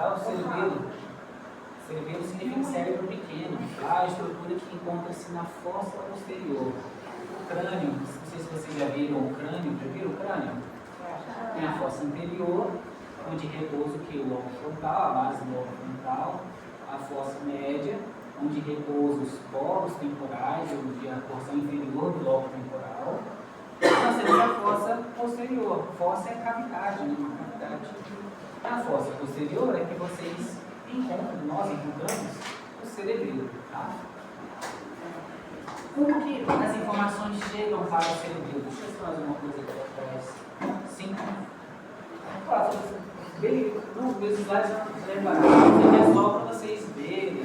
tá? O cerebelo. Cerebelo significa cérebro pequeno, tá? A estrutura que encontra-se na fossa posterior. O crânio, não sei se vocês já viram o crânio, já viram o crânio? Tem a fossa anterior, onde repousa o que? O lobo frontal, a base do lobo frontal, a fossa média, onde repousa os polos temporais, onde a porção inferior do lobo temporal. Nós temos a fossa posterior. Fossa é cavidade, né? Uma cavidade. A fossa posterior é que vocês encontram, nós encontramos o cerebelo, tá? Como que as informações chegam para o cerebelo? Deixa eu fazer uma coisa aqui atrás. Sim. Claro, meus slides não lembraram. É só para vocês verem.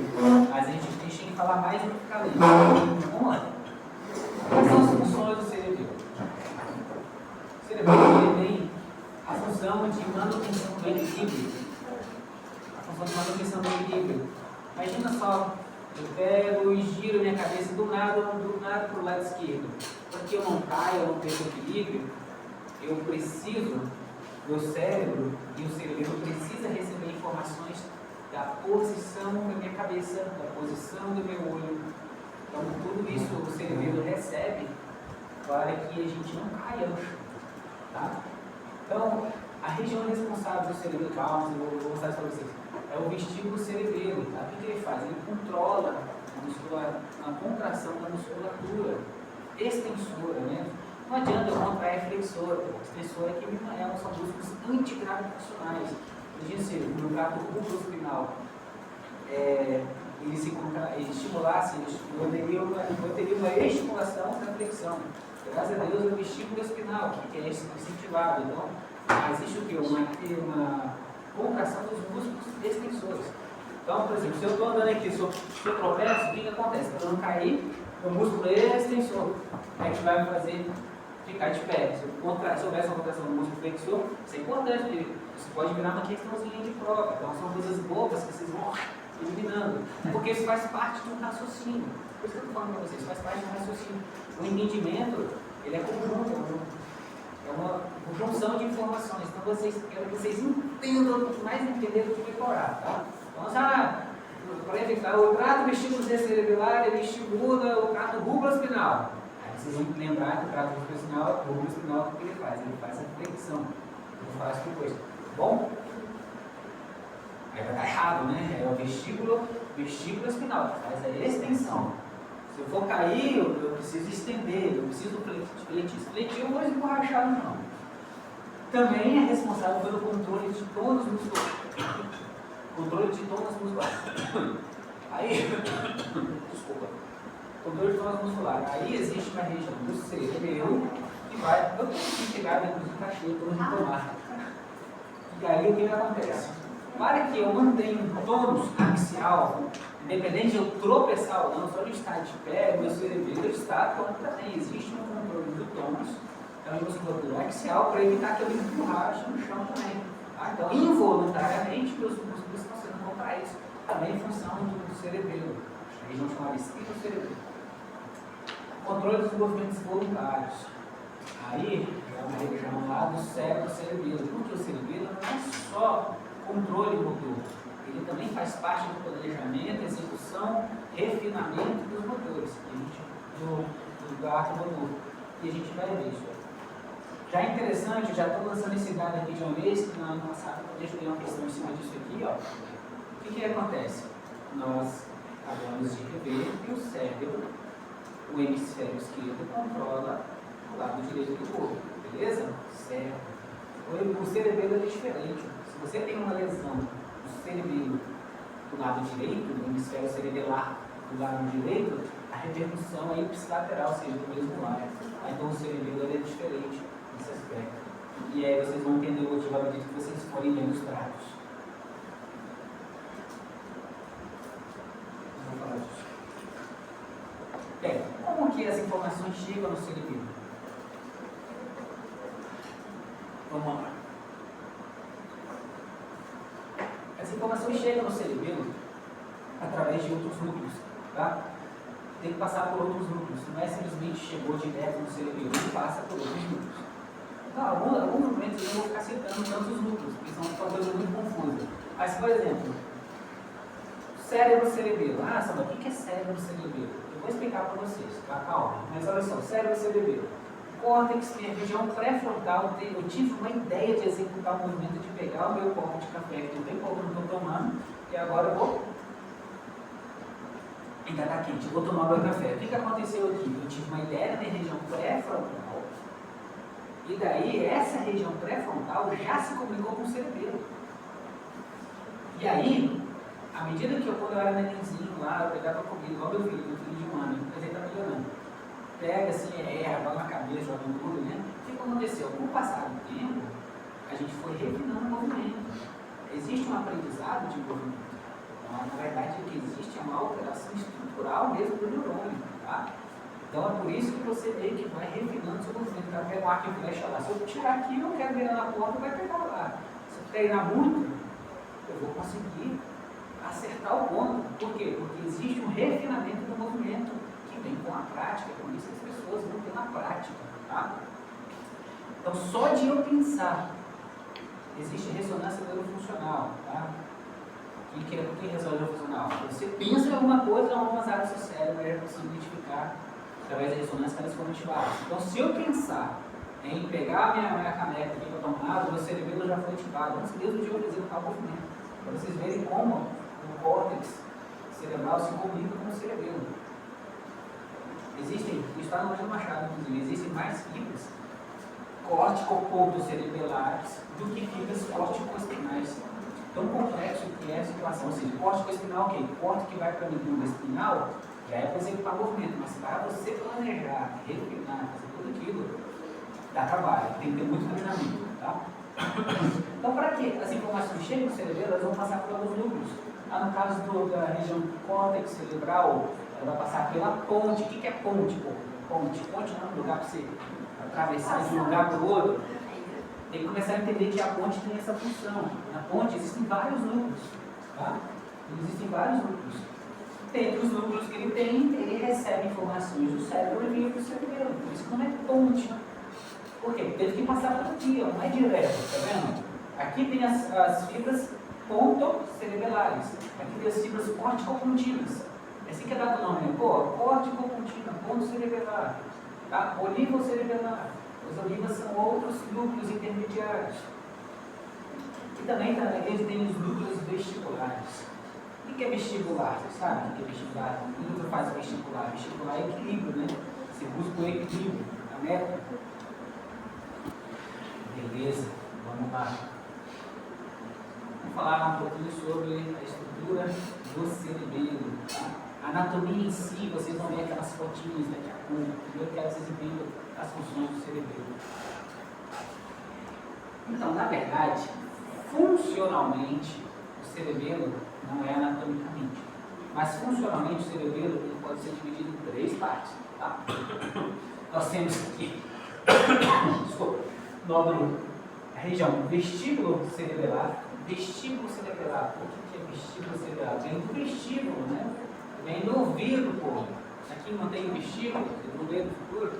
Mas a gente deixa em falar mais do que ficar lendo. Vamos lá. Quais são as funções do cerebelo? O cerebelo tem a função de manutenção do equilíbrio. A função de manutenção do equilíbrio. Imagina só, eu pego e giro minha cabeça do nada para o lado esquerdo. Porque eu não caio, eu não perco o equilíbrio, eu preciso, meu cérebro e o cerebelo precisa receber informações da posição da minha cabeça, da posição do meu olho. Então, tudo isso o cerebelo recebe para que a gente não caia no chão. Tá? Então, a região responsável do cerebelo, calma, eu vou mostrar isso para vocês, é o vestíbulo cerebelo. Tá? O que ele faz? Ele controla a contração da musculatura extensora, né? Não adianta eu contrair flexora, extensora que são músculos antigravitacionais. No trato rubroespinal, ele estimulasse, eu teria uma estimulação da flexão. Graças a Deus, é o vestíbulo espinal, que é incentivado. Então, existe o quê? Uma contração dos músculos extensores. Então, por exemplo, se eu estou andando aqui, se eu tropeço, o que acontece? Para eu não cair, o músculo extensor é que vai me fazer ficar de pé. Se houver essa contração do músculo flexor, isso é importante, porque isso pode virar uma questãozinha de prova. Então, são coisas bobas que vocês vão eliminando. Porque isso faz parte de um raciocínio. Por isso que eu estou falando para vocês, faz parte de um raciocínio. O entendimento, ele é conjunto, é uma junção de informações. Então, quero que vocês entendam, mais entender do que decorar, tá? Então, para evitar, o trato vestíbulo cerebelar, ele estimula o trato rubroespinal. Aí vocês vão lembrar que o trato rubroespinal, o que ele faz? Ele faz a flexão. Eu faço depois. Bom? Aí vai estar errado, né? É o vestíbulo espinal, faz a extensão. Se eu for cair, eu preciso estender, eu preciso fletir. Fletir eu vou esborrachar no chão. Também é responsável pelo controle de tônus musculares. Controle de tônus musculares. Aí, desculpa. Controle de tônus musculares. Aí existe uma região do cerebelo que vai. Eu tenho que chegar dentro do cachorro, tônus de tomar. E aí o que acontece? Para que eu mantenha um tônus axial, independente de eu tropeçar ou não, só de estar de pé, meu cerebelo está tônus também. Existe um controle do tônus, então a musculatura axial, para evitar que eu emborrache no chão também. Tá? Então, involuntariamente, meus músculos estão sendo contraídos, também em função do cerebelo. A região chamada espírito cerebelo. Controle dos movimentos voluntários. Aí, é uma região lá do cérebro cerebelo, porque o cerebelo não é só controle motor, ele também faz parte do planejamento, execução, refinamento dos motores, do ato motor, e a gente vai ver isso. Já é interessante, já estou lançando esse dado aqui de uma vez, que no ano passado eu deixei uma questão em cima disso aqui, ó. O que acontece? Nós acabamos de rever que o cérebro, o hemisfério esquerdo, controla o lado direito do corpo, beleza? Certo. O cerebelo é diferente. Se você tem uma lesão do cerebelo do lado direito, do hemisfério cerebelar do lado direito, a repercussão é ipsilateral, ou seja, do mesmo lado. Então o cerebelo é diferente nesse aspecto. E aí vocês vão entender o motivo à medida que vocês forem lendo os tratos. Vamos falar disso. Bem, como que as informações chegam no cerebelo? Vamos lá. As informações chegam no cerebelo através de outros núcleos, tá? Tem que passar por outros núcleos, não é simplesmente chegou direto no cerebelo, ele passa por outros núcleos. Então, alguns momentos eu vou ficar citando tantos núcleos, porque são uma coisa muito confusa. Mas, por exemplo, cérebro cerebelo. Ah, Sandra, o que é cérebro cerebelo? Eu vou explicar para vocês, tá? Calma. Mas olha só, cérebro cerebelo. Córtex, minha região pré-frontal, eu tive uma ideia de executar o movimento de pegar o meu copo de café, que eu bem pouco não estou tomando, e agora eu vou. Ainda está quente, eu vou tomar meu café. O que aconteceu aqui? Eu tive uma ideia na região pré-frontal, e daí essa região pré-frontal já se comunicou com o cerebelo. E aí, à medida que quando eu era nenenzinho lá, eu pegava comida, igual meu filho de 1 ano, mas ele está melhorando. Pega assim, erra, vai na cabeça, joga tudo, né? O que aconteceu? Com o passar do tempo, a gente foi refinando o movimento. Existe um aprendizado de movimento. Então, na verdade, o que existe é uma alteração estrutural mesmo do neurônio, tá? Então, é por isso que você meio que vai refinando o seu movimento. Tá vendo um arco e flecha lá? Se eu tirar aqui, eu quero virar na porta, vai pegar lá. Se eu treinar muito, eu vou conseguir acertar o ponto. Por quê? Porque existe um refinamento do movimento que vem com a prática, por isso que as pessoas vão ter na prática, tá? Então, só de eu pensar, existe ressonância neurofuncional, tá? O que é ressonância neurofuncional? Você pensa em alguma coisa, algumas áreas do cérebro, é possível identificar através da ressonância que elas foram ativadas. Então, se eu pensar em pegar a minha caneca aqui para tomar, o meu cerebelo já foi ativado, antes mesmo de eu executar o movimento, para vocês verem como o córtex cerebral se comunica com o cerebelo. Existem, isso está no Ângelo Machado, inclusive, existem mais fibras córtico-pontocerebelares do que fibras córtico-espinais. Tão complexo que é a situação. Ou seja, córtico-espinal, ok, o corte que vai para a medula espinal já é para executar o movimento, mas para você planejar, refinar, fazer tudo aquilo, dá trabalho, tem que ter muito treinamento, tá? Então, para que as informações cheguem no cerebelo, elas vão passar por alguns núcleos. No caso da região do córtex cerebral, ela vai passar pela ponte. O que é ponte? Ponte não é um lugar para você atravessar de um lugar para o outro. Tem que começar a entender que a ponte tem essa função. Na ponte existem vários núcleos, tá? Existem vários núcleos. Dentre os núcleos que ele tem, ele recebe informações do cérebro e envia para o cerebelo. Por isso que não é ponte. Por quê? Teve que passar por aqui, ó, não é direto, tá vendo? Aqui tem as fibras pontocerebelares. Aqui tem as fibras corticopontinas. É assim que é dado o nome, né? Corticopontina, pontocerebelar, tá? Olivocerebelar. Os olivas são outros núcleos intermediários. E também eles têm os núcleos vestibulares. O que é vestibular? Você sabe o que é vestibular? O que faz vestibular? Vestibular é equilíbrio, né? Você busca o equilíbrio, a meta. Beleza, vamos lá. Vamos falar um pouquinho sobre a estrutura do cerebelo. Tá? A anatomia em si, vocês vão ver aquelas fotinhas daqui a pouco. Eu quero vocês exibindo as funções do cerebelo. Então, na verdade, funcionalmente, o cerebelo não é anatomicamente. Mas funcionalmente, o cerebelo ele pode ser dividido em 3 partes. Tá? Nós temos aqui, desculpa, nódulo, a região vestíbulo cerebelar. Vestíbulo cerebelar, o que é vestíbulo cerebelar? Vem do vestíbulo, né? Vem do ouvido, pô. Aqui não tem vestíbulo, não vê do futuro.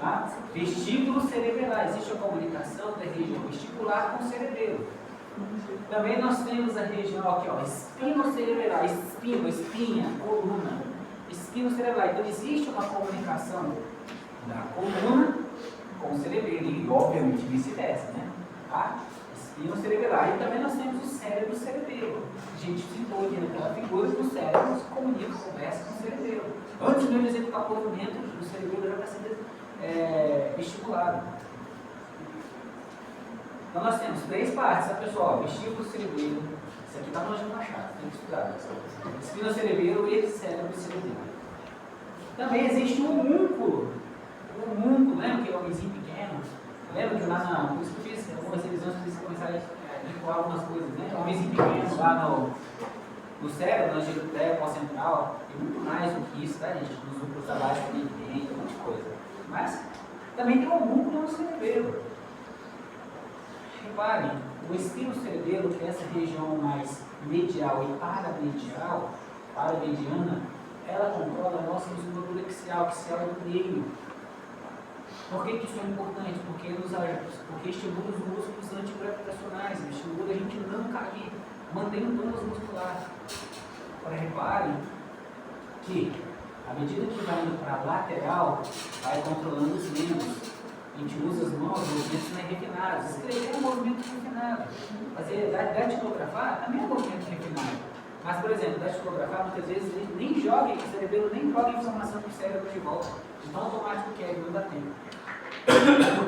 Tá? Vestíbulo cerebelar, existe a comunicação da região vestibular com o cerebelo. Também nós temos a região aqui, ó, espino cerebelar, espinha, coluna, espino cerebelar. Então existe uma comunicação da coluna com o cerebelo e obviamente vice-versa, né? Tá? Espino cerebelar. E também nós temos o cérebro cerebelo. A gente citou aqui naquela figura que o cérebro se comunica, conversa com o cerebelo. Antes mesmo de executar o movimento, o cerebelo já está sendo estimulado. Então nós temos 3 partes, tá, pessoal? Vestíbulo cerebelo. Isso aqui está no Ângelo Machado, tem que estudar. Espino cerebelo e cérebro cerebelo. Também existe um homúnculo. Um homúnculo, lembra que é um homenzinho pequeno? Lembra que lá por isso que eu fiz algumas revisões para vocês começarem a vincular algumas coisas, né? Um homenzinho pequeno lá no cérebro, na giroteca central, e muito mais do que isso, tá, gente? Nos núcleos da base também tem, um monte de coisa. Mas também tem um homúnculo no cerebelo. Reparem, o espino cerebelo, que é essa região mais medial e paramediana, ela controla a nossa musculatura axial, que é do meio. Por que isso é importante? Porque estimula os músculos antigravitacionais, estimula a gente não cair. mantém o tônus muscular. Agora reparem que, à medida que vai indo para a lateral, vai controlando os membros. A gente usa as mãos, movimentos mais refinados. Escrever é um movimento refinado. Fazer datilografar também é um movimento refinado. Mas, por exemplo, datilografar muitas vezes nem joga, o cerebelo nem joga informação para o cérebro de volta. De tão automático que é, não dá tempo.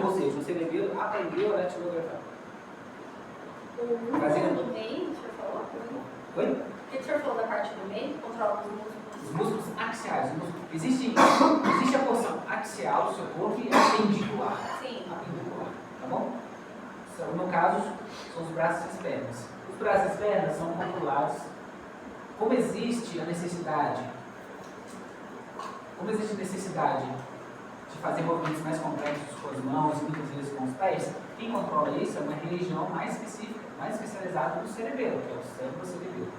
Ou seja, o cerebelo aprendeu a datilografar. O músculo do meio, o senhor falou? Oi? O que o senhor falou da parte do meio? Controla os músculos? Os músculos axiais. Existe a porção axial do seu corpo e a pendicular. Sim. A pendicular, tá bom? No caso, são os braços e as pernas. Os braços e as pernas são controlados. Como existe a necessidade de fazer movimentos mais complexos com as mãos e muitas vezes com os pés, quem controla isso é uma região mais específica, mais especializada do cerebelo, que é o cérebro cerebelo.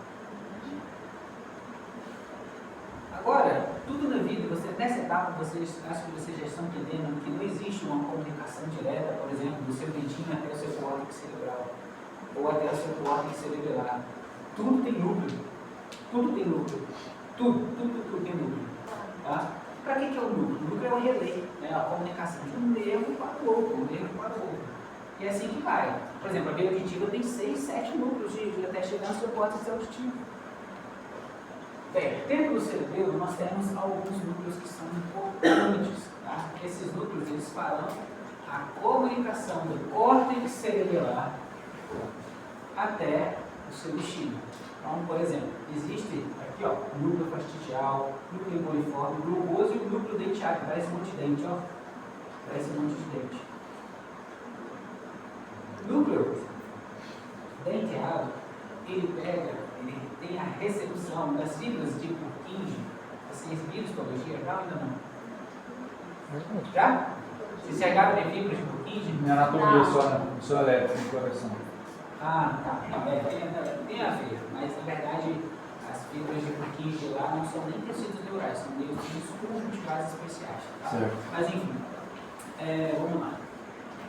Agora, tudo na vida, nessa etapa, acho que vocês já estão entendendo que não existe uma comunicação direta, por exemplo, do seu dedinho até o seu córtex cerebral, ou até o seu córtex cerebelar. Tudo tem núcleo. Tudo tem núcleo. Tudo tem núcleo. Tá? Para que é o núcleo? O núcleo é o relé, né? A comunicação de um nervo para o outro, E é assim que vai. Por exemplo, a veia auditiva tem 6, 7 núcleos até chegar no seu córtex auditivo. Bem, dentro do cerebelo nós temos alguns núcleos que são importantes. Tá? Esses núcleos eles farão a comunicação do córtex cerebelar até o seu destino. Então, por exemplo, existe aqui, ó, o núcleo fastigial, núcleo emboliforme, globoso e o núcleo denteado, parece um monte de dente, ó. Parece um monte de dente. O núcleo denteado, ele tem a recepção das fibras de Purkinje. Vocês viram histologia já ou ainda não? Já? Vocês chegaram a ver fibras de Purkinje? Minha anatomia só elétrica no coração. Ah, tá. Não, tem a ver, mas na verdade as fibras de Purkinje lá não são nem tecidos neurais, são tecidos conjuntivais especiais. Tá? Certo. Mas enfim, vamos lá.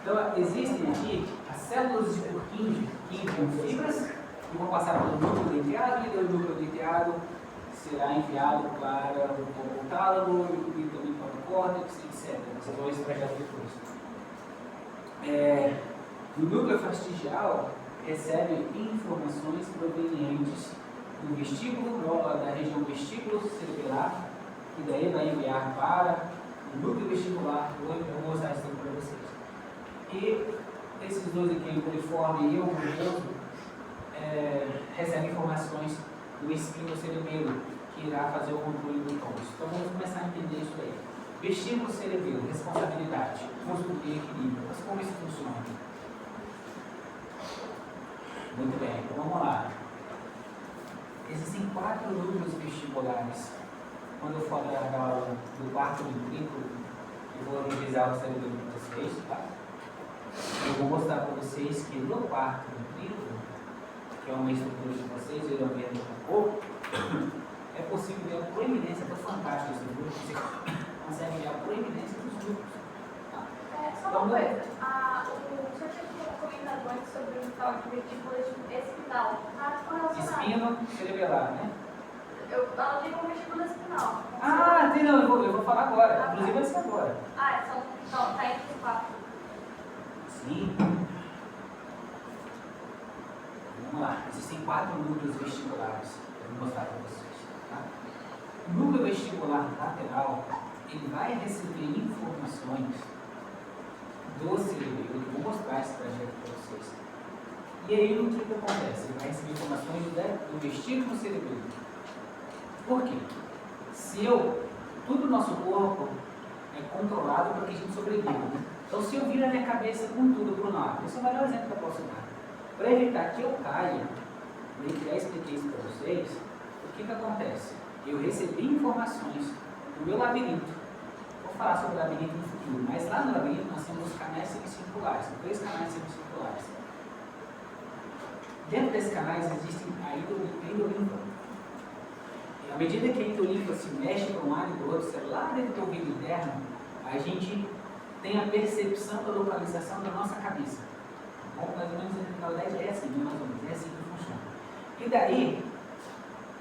Então existem aqui as células de Purkinje que enviam fibras que vão passar pelo núcleo denteado e do núcleo denteado será enviado para o tálamo e também para o córtex, etc. Vocês vão extrair depois. O núcleo fastigial recebe informações provenientes do vestíbulo, da região vestíbulo cerebelar, e daí vai enviar para o núcleo vestibular. Eu vou mostrar isso para vocês. E esses dois aqui, o emboliforme e o globoso, recebem informações do espinho cerebelo, que irá fazer o controle do tônus. Então vamos começar a entender isso aí. Vestíbulo cerebelo, responsabilidade, músculo e equilíbrio. Mas como isso funciona? Muito bem, então vamos lá. Existem 4 núcleos vestibulares. Quando eu falar da aula do quarto ventrículo, eu vou revisar o cérebro de vocês, tá? Eu vou mostrar para vocês que no quarto ventrículo, que é uma estrutura de vocês, eu vou ver daqui a pouco, é possível ver a proeminência, é fantástico esse grupo, você consegue ver a proeminência dos núcleos. Tá? Só uma coisa, o senhor tinha comentado antes sobre o tal de vestíbulo espinal, tá correlacionado. Espino cerebelar, né? Eu anotei como vestíbulo espinal. Ah, tem não, eu vou falar agora, inclusive vai ser agora. Então, tá entre os 4. Sim. Vamos lá, existem 4 núcleos vestibulares. Eu vou mostrar para vocês. Tá? O núcleo vestibular lateral, ele vai receber informações do cerebelo. Eu vou mostrar esse trajeto para vocês. E aí, o que acontece? Ele vai receber informações do vestíbulo cerebelo. Por quê? Tudo no nosso corpo é controlado para que a gente sobreviva. Né? Então, se eu viro a minha cabeça com tudo para o lado, esse é o melhor exemplo que eu posso dar. Para evitar que eu caia, meio que já expliquei isso para vocês, o que acontece? Eu recebi informações do meu labirinto. Vou falar sobre o labirinto no futuro, mas lá no labirinto nós temos os canais semicirculares, 3 canais semicirculares. Dentro desses canais existem a endolinfa. À medida que a endolinfa se mexe para um lado e para o outro, se é lá dentro do ouvido interno, a gente tem a percepção da localização da nossa cabeça. Bom, mais ou menos na ideia é assim, mais ou menos, é assim que funciona. E daí,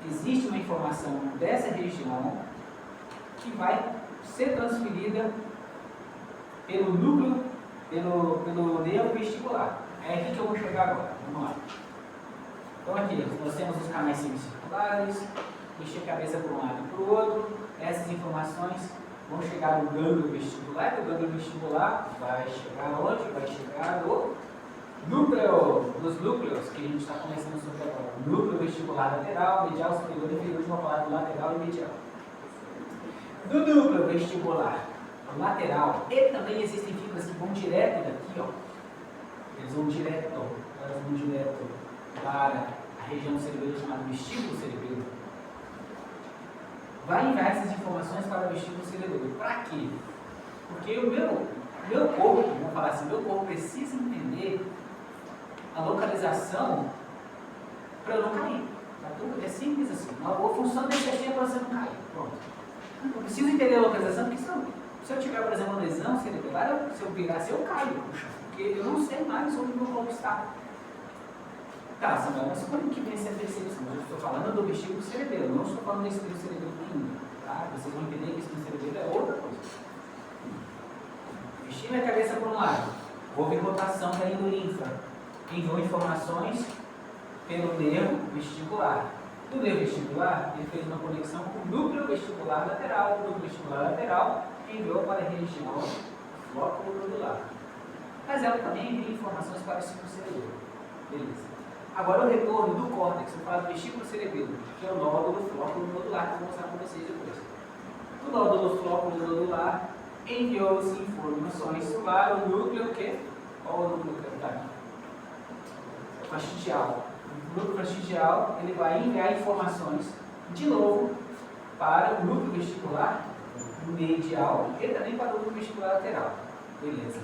existe uma informação dessa região que vai ser transferida pelo núcleo, pelo nervo vestibular. É aqui que eu vou chegar agora. Vamos lá. Então aqui, nós temos os canais semicirculares, mexer a cabeça para um lado e para o outro. Essas informações vão chegar no gânglio vestibular, e o gânglio vestibular vai chegar onde? Vai chegar no núcleo, dos núcleos que a gente está começando sobre agora. Núcleo vestibular lateral, medial, superior e inferior, vamos falar do lateral e medial. No núcleo vestibular lateral, e também existem fibras que vão direto daqui, ó. Eles vão direto para a região cerebral chamada vestíbulo cerebelo. Vai enviar essas informações para o vestíbulo cerebelo. Para quê? Porque o meu corpo, vamos falar assim, meu corpo precisa entender a localização para eu não cair. Tá tudo? É simples assim. A função desse aqui é para você não cair. Pronto. Eu preciso entender a localização, porque se eu tiver, por exemplo, uma lesão cerebral, se eu virar assim, eu caio no chão. Porque eu não sei mais onde o meu corpo está. Tá, Samuel, mas como que vem essa percepção? Eu estou falando do vestíbulo cerebelo, não estou falando do espírito cerebelo ainda. Tá? Vocês vão entender que o espírito cerebelo é outra coisa. Mexi minha cabeça por um lado, houve rotação da linfa, enviou informações pelo nervo vestibular. Do nervo vestibular, ele fez uma conexão com o núcleo vestibular lateral. O núcleo vestibular lateral enviou para a região flóculo-nodular. Mas ela também envia informações para o círculo cerebelo. Beleza. Agora o retorno do córtex, eu falo do vestíbulo cerebelo, que é o nódulo flóculo-nodular, que eu vou mostrar para vocês depois. O nódulo flóculo-nodular enviou-se informações para o núcleo que? Qual é o núcleo que está aqui? Fastigial. O núcleo fastigial, ele vai enviar informações de novo para o núcleo vestibular medial e também para o núcleo vestibular lateral. Beleza.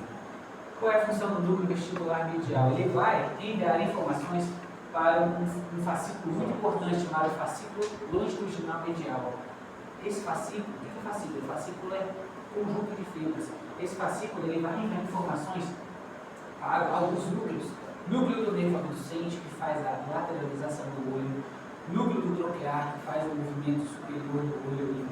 Qual é a função do núcleo vestibular medial? Ele vai enviar informações para um fascículo muito importante chamado fascículo longitudinal medial. Esse fascículo, o que é fascículo? O fascículo é conjunto de fibras. Esse fascículo ele vai enviar informações para alguns núcleos. Núcleo do nervo abducente, que faz a lateralização do olho. Núcleo do troquear, que faz o movimento superior do olho.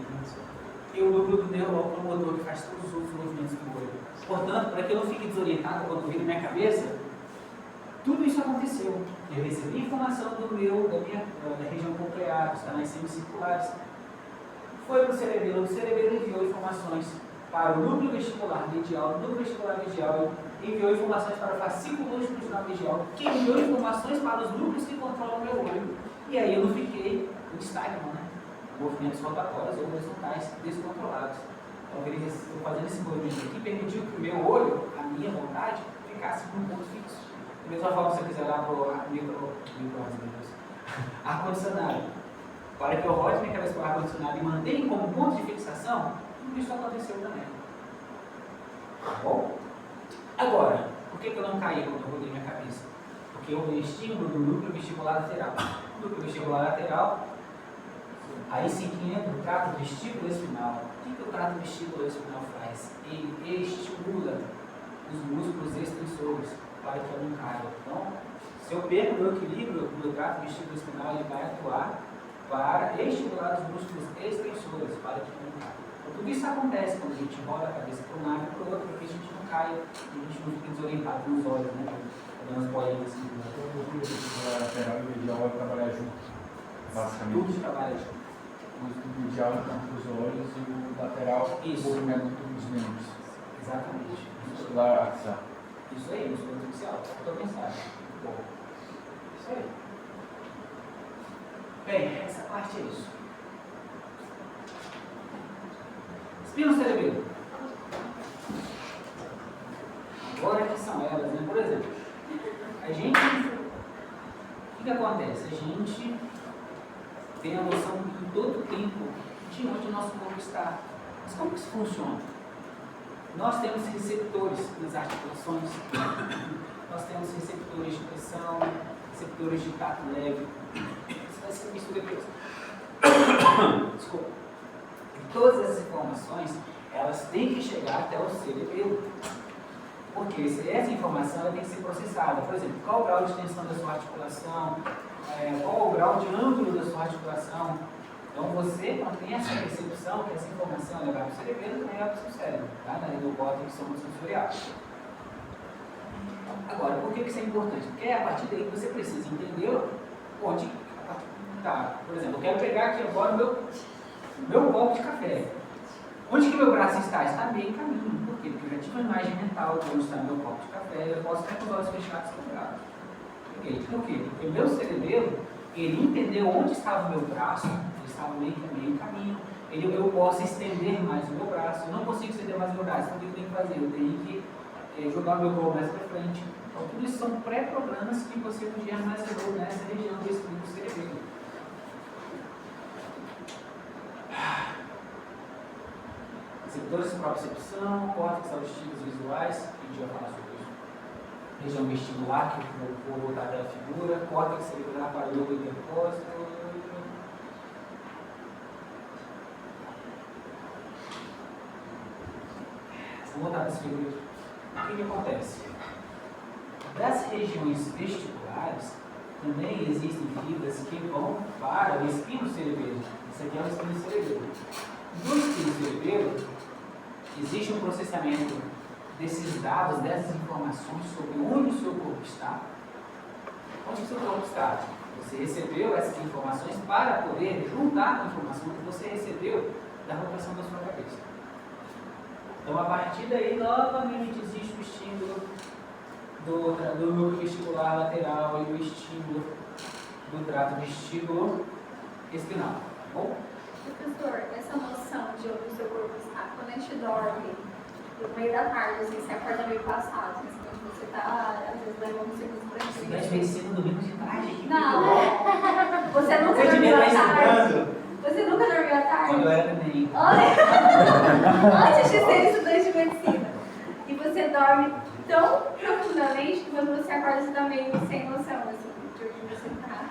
E o núcleo do nervo locomotor, que faz todos os outros movimentos do olho. Portanto, para que eu não fique desorientado quando vir na minha cabeça, tudo isso aconteceu. Eu recebi informação da região coclear, dos canais semicirculares. Foi para o cerebelo enviou informações para o núcleo vestibular medial, o núcleo vestibular medial enviou informações para o fascículo longitudinal medial, que enviou informações para os núcleos que controlam o meu olho. E aí eu não fiquei no estágio, né? Movimentos rotatórios ou horizontais descontrolados. Então, estou fazendo esse movimento aqui, permitiu que o meu olho, a minha vontade, ficasse num ponto fixo. Da mesma forma, se eu quiser olhar para o ar-condicionado, para que eu rode minha cabeça para o ar-condicionado e mantenha como ponto de fixação, tudo isso aconteceu também. Tá bom? Agora, por que eu não caí quando eu rodei minha cabeça? Porque houve um estímulo do núcleo vestibular lateral. O núcleo vestibular lateral, aí sim que entra o trato vestíbulo espinal. O que o trato vestíbulo espinal faz? Ele estimula os músculos extensores para que eu não caia. Então, se eu perco o meu equilíbrio no trato vestíbulo espinal, ele vai atuar para estimular os músculos extensores para que eu não caia. Então, tudo isso acontece quando a gente roda a cabeça para um lado e para o outro, para que a gente não caia e a gente não fique desorientado nos olhos, né? Dando as bolinhas assim. O lateral e o medial vai trabalhar junto, basicamente. Tudo trabalha junto. O medial enquanto os olhos e o lateral o movimento dos membros. Exatamente. Muscular axial. Isso aí, muscular axial. Estou pensando. Bom. Isso aí. Bem, essa parte é isso. Espino cerebelo. Agora que são elas, né? Por exemplo, a gente. O que acontece? A gente tem a noção em todo o tempo de onde o nosso corpo está. Mas como que isso funciona? Nós temos receptores nas articulações, nós temos receptores de pressão, receptores de tato leve. Isso vai ser visto depois. Desculpa. E todas essas informações, elas têm que chegar até o cerebelo. Porque essa informação ela tem que ser processada. Por exemplo, qual o grau de tensão da sua articulação, qual o grau de ângulo da sua articulação. Então você, quando tem essa percepção, que essa informação é levada para o cerebelo, também vai para o seu cérebro, tá? Na do córtex somatosensorial. Agora, por que isso é importante? Porque é a partir daí que você precisa entender onde tá. Por exemplo, eu quero pegar aqui agora o meu copo de café. Onde que meu braço está? Está meio caminho. Por quê? Porque eu já tive uma imagem mental de onde está meu copo de café, eu posso até com os olhos fechados quebrados. Por quê? Porque o meu cerebelo, ele entendeu onde estava o meu braço, ele estava meio caminho, eu posso estender mais o meu braço, eu não consigo estender mais o meu braço, então o que eu tenho que fazer? Eu tenho que jogar o meu corpo mais para frente. Então, tudo isso são pré-programas que você podia armazenar nessa região do espírito cerebelo. Receptores de propriocepção, córtex auditivos visuais, a gente vai falar sobre isso. Região vestibular, que eu vou voltar pela figura, córtex cerebral para o lobo intercósteo. Vamos voltar para essa figura. O que acontece? Das regiões vestibulares, também existem fibras que vão para o espino cerebelo. Isso aqui é o espino cerebelo. No espino cerebelo, existe um processamento desses dados, dessas informações sobre onde o seu corpo está. Onde o seu corpo está? Você recebeu essas informações para poder juntar a informação que você recebeu da rotação da sua cabeça. Então, a partir daí, novamente existe o estímulo do núcleo vestibular lateral e o estímulo do trato vestíbulo espinal. Tá bom? Professor, essa noção de onde o seu corpo está, quando a gente dorme, no meio da tarde, assim, você acorda meio passado, assim, quando você está, às vezes, levando uns segundos para ti. Estudante de medicina domingo de tarde. Não, você nunca dormiu à tarde. Você nunca dormiu à tarde? Quando eu era neném. Antes de ser estudante de medicina. E você dorme tão profundamente que quando você acorda, você está meio sem noção, assim, de onde você está.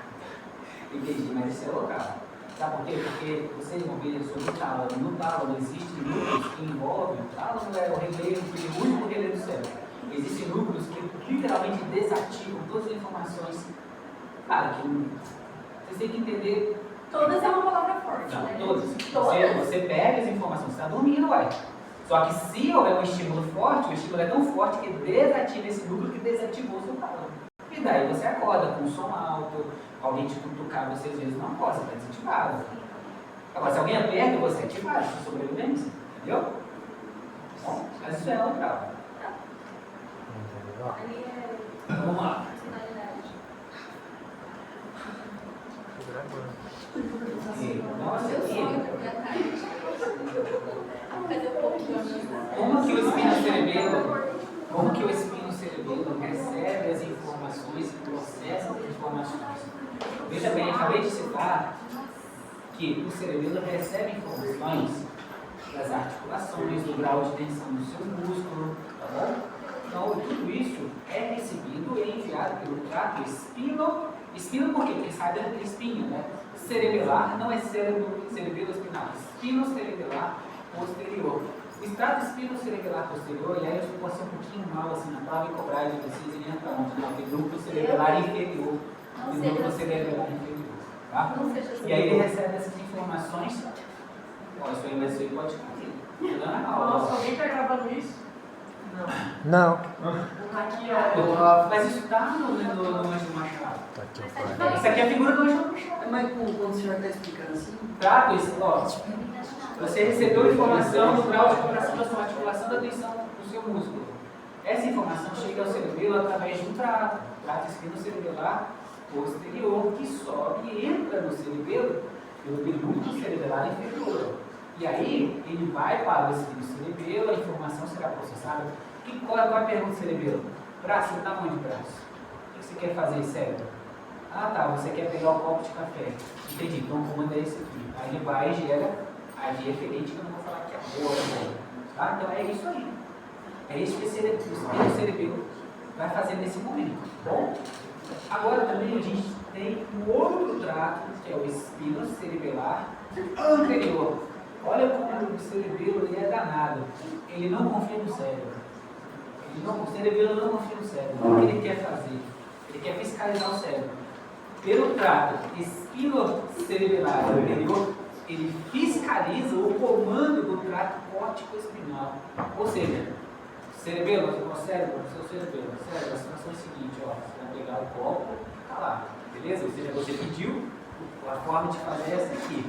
Entendi, mas isso é local. Sabe por quê? Porque vocês vão ver sobre o tálamo. No tálamo existem núcleos que envolvem, o tálamo é o relevo, o único relevo do cérebro. Existem núcleos que literalmente desativam todas as informações. Cara, que vocês têm que entender. Todas é uma palavra forte, Não, né? todas. Todas? Você pega as informações, você está dormindo, uai. Só que se houver um estímulo forte, o estímulo é tão forte que desativa esse núcleo que desativou o seu tálamo. E daí você acorda com um som alto, alguém te cutucar, você às vezes não pode, você está desativado. Agora, se alguém aperta, você é ativado, você sobrevivência, entendeu? Bom, mas isso é natural. Ali é Vamos lá. personalidade. Nossa, Meu aqui. sonho dormir à tarde. Fazer um pouco de organização. Como que o espino cerebelo recebe as informações e processa as informações? Veja bem, acabei de citar que o cerebelo recebe informações das articulações, do grau de tensão do seu músculo, tá bom? Então, tudo isso é recebido e enviado pelo trato espino por quê? Porque sai da espinha, né? Cerebelar não é cerebelo espinal, espino cerebelar posterior. O extrato espino-cerebelar posterior, e aí eu posso ser um pouquinho mal assim na prova e cobrar de vocês e nem para onde, não, tem núcleo cerebelar inferior e núcleo cerebelar inferior, tá? E aí ele recebe essas informações, ó, isso aí vai ser pode cair, dando a aula. Nossa, alguém está gravando isso? Não. Aqui, ó. Mas isso está no Anjo Machado. Tá aqui, Isso aqui é a figura do Anjo Machado. Mas quando o senhor está explicando assim, Trato isso, ó. Você recebeu informação do grau de contração da sua articulação da tensão do seu músculo. Essa informação chega ao cerebelo através de um trato espino-cerebelar posterior, que sobe e entra no cerebelo pelo pedúnculo cerebelar inferior. E aí, ele vai para o espino cerebelo, a informação será processada. Qual é a pergunta do cerebelo? Braço, o tamanho de braço. O que você quer fazer, cérebro? Ah, tá, você quer pegar o copo de café. Entendi, então o comando é esse aqui. Aí ele vai e gera a via referente, que eu não vou falar que é boa, tá? Então é isso aí. É isso que o espino cerebelo vai fazer nesse momento, tá bom? Agora também a gente tem um outro trato, que é o espino cerebelar anterior. Olha como o cerebelo ele é danado. Ele não confia no cérebro. O cerebelo não confia no cérebro. O que ele quer fazer? Ele quer fiscalizar o cérebro. pelo trato espinocerebelar anterior, ele fiscaliza o comando do trato córtico-espinal. Ou seja, cerebelo, o cérebro, a situação é a seguinte, ó, você vai pegar o copo e tá lá, beleza? Ou seja, você pediu, a forma de fazer é essa aqui.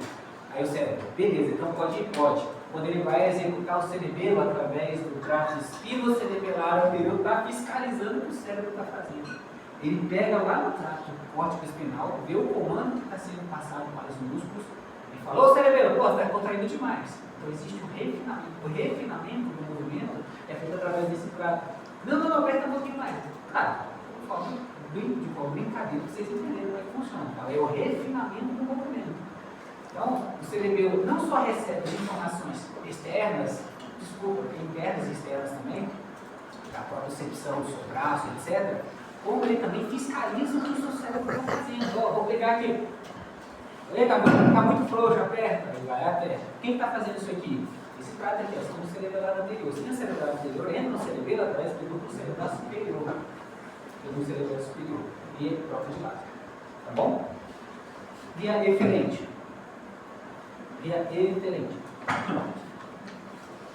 Aí o cérebro, beleza, então pode ir, pode. Quando ele vai executar o cerebelo através do trato espinocerebelar anterior, está fiscalizando o que o cérebro está fazendo. Ele pega lá no trato córtico-espinal, vê o comando que está sendo passado para os músculos e fala: ô cerebelo, pô, você está contraindo demais. Então existe um refinamento. O refinamento do movimento é feito através desse trato. Não, aperta um pouquinho mais. Cara, de forma brincadeira, para vocês entenderem como é que funciona. Tá? É o refinamento do movimento. Então, o cerebelo não só recebe informações externas, internas e externas também, da propriocepção do seu braço, etc., como ele também fiscaliza o que o seu cérebro está fazendo. Ó, vou pegar aqui. Está muito frouxo, aperta. Ele vai, aperta. Quem está fazendo isso aqui? Esse trato aqui, ó, no cerebelo anterior. Se tem o cerebelo anterior, entra no cerebelo através do duplo cerebral superior. Do cerebelo superior. E próprio de lado. Tá bom? Via eferente. Via eferente.